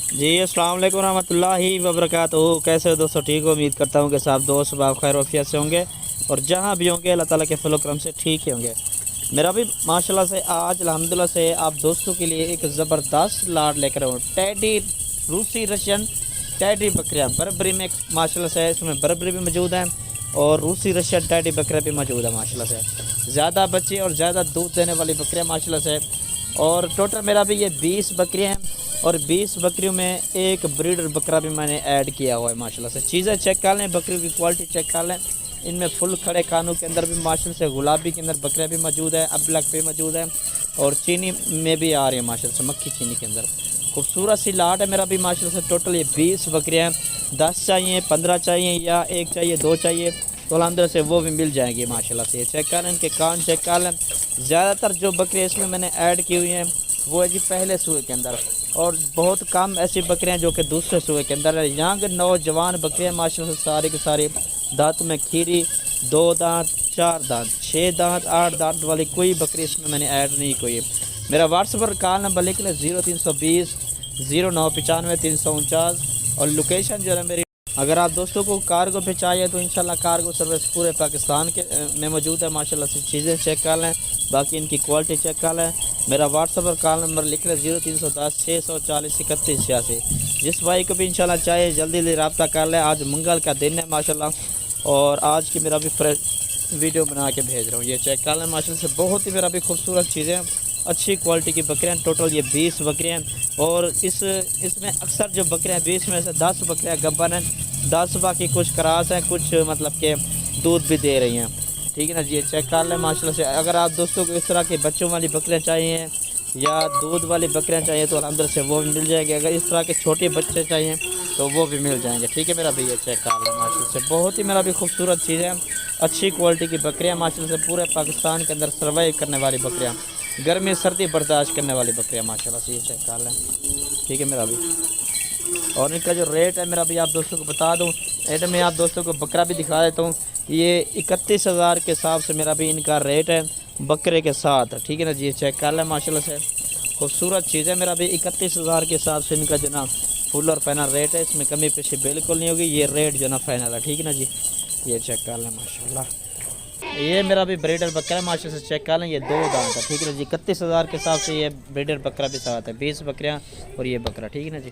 जी अस्सलाम वालेकुम रहमतुल्लाहि व बरकातुहू। कैसे हो दोस्तों? ठीक हो? उम्मीद करता हूँ कि सब दोस्त बाब खैर वफियत से होंगे और जहाँ भी होंगे अल्लाह ताला के फजल करम से ठीक ही होंगे। मेरा भी माशाल्लाह से आज अल्हम्दुलिल्लाह से आप दोस्तों के लिए एक ज़बरदस्त लाड लेकर आऊँ। टैडी रूसी रशियन टैडी बकरियाँ बरबरी में माशाल्लाह से इसमें बरबरी भी मौजूद हैं और रूसी रशियन टैडी बकरियाँ भी मौजूद है माशाल्लाह से। ज़्यादा बच्चे और ज़्यादा दूध देने वाली बकरियाँ माशाल्लाह से। और टोटल मेरा भी ये 20 बकरियाँ हैं और 20 बकरियों में एक ब्रीडर बकरा भी मैंने ऐड किया हुआ है माशाल्लाह से। चीज़ें चेक कर लें, बकरियों की क्वालिटी चेक कर लें। इनमें फुल खड़े कानों के अंदर भी माशाल्लाह से गुलाबी के अंदर बकरियाँ भी मौजूद है, अबलक पे मौजूद है और चीनी में भी आ रही है माशाल्लाह से, मक्खी चीनी के अंदर। खूबसूरत सी लाट है मेरा भी माशाल्लाह से। टोटल ये 20 बकरियाँ हैं। 10 चाहिए, 15 चाहिए या एक चाहिए, 2 चाहिए तो अलहमदिल्ला से वो भी मिल जाएंगी माशाल्लाह से। चेक कर लें, इनके कान चेक कर लें। ज़्यादातर जो बकरियाँ इसमें मैंने ऐड की हुई हैं वो है जी पहले सूए के अंदर और बहुत कम ऐसी बकरियां जो कि दूसरे सूए के अंदर है। यंग नौजवान बकरियां माशाल्लाह से सारी की सारी दांत में खीरी, 2 दांत, 4 दांत, 6 दांत, 8 दांत वाली कोई बकरी इसमें मैंने ऐड नहीं की है। मेरा व्हाट्सएप पर कॉल नंबर लिख लें 0320 0995 349 और लोकेशन जो है मेरी। अगर आप दोस्तों को कार्गो पे चाहिए तो इंशाल्लाह कार्गो सर्विस पूरे पाकिस्तान के में मौजूद है माशाल्लाह से। चीज़ें चेक कर लें, बाकी इनकी क्वालिटी चेक कर लें। मेरा व्हाट्सएप पर कॉल नंबर लिख लें 0310 640 31 86। जिस भाई को भी इंशाल्लाह चाहिए जल्दी रब्ता कर लें। आज मंगल का दिन है माशाल्लाह और आज की मेरा भी फ्रेश वीडियो बना के भेज रहा हूँ। ये चेक कर लें माशाल्लाह से, बहुत ही मेरा भी खूबसूरत चीज़ें, अच्छी क्वालिटी की बकरियाँ। टोटल ये 20 बकरियाँ और इसमें अक्सर जो बकरियाँ 20 में से 10 बकरियाँ गब्बन हैं, 10 बाकी कुछ क्रास हैं, कुछ मतलब के दूध भी दे रही हैं। ठीक है ना जी, ये चेक कर लें माशाल्लाह से। अगर आप दोस्तों को इस तरह के बच्चों वाली बकरियाँ चाहिए या दूध वाली बकरियाँ चाहिए तो अलहमदिल्ला से वो भी मिल जाएंगे। अगर इस तरह के छोटे बच्चे चाहिए तो वो भी मिल जाएंगे। ठीक है मेरा भैया, चेक कर लें माशाल्लाह से, बहुत ही मेरा भी खूबसूरत चीज़ है। अच्छी क्वालिटी की बकरियाँ माशाल्लाह से, पूरे पाकिस्तान के अंदर सर्वाइव करने वाली बकरियाँ, गर्मी सर्दी बर्दाश्त करने वाली बकरियाँ माशाल्लाह से। ये चेक कर लें, ठीक है मेरा भी। और इनका जो रेट है मेरा भी आप दोस्तों को बता दूं, रेट में आप दोस्तों को बकरा भी दिखा देता हूँ। ये 31,000 के हिसाब से मेरा भी इनका रेट है बकरे के साथ। ठीक है ना जी, ये चेक कर लें माशाल्लाह से, खूबसूरत चीज़ है। मेरा भी 31,000 के हिसाब से इनका जो ना फुल और फाइनल रेट है, इसमें कमी पेशी बिल्कुल नहीं होगी। ये रेट जो ना फाइनल है, ठीक है ना जी, ये चेक कर लें माशाल्लाह। ये मेरा भी ब्रीडर बकरा है माशाल्लाह से, चेक कर लें, ये 2 दांत है। ठीक है ना जी, 31,000 के हिसाब से ये ब्रीडर बकरा भी साथ है। 20 बकरियाँ और ये बकरा, ठीक है ना जी।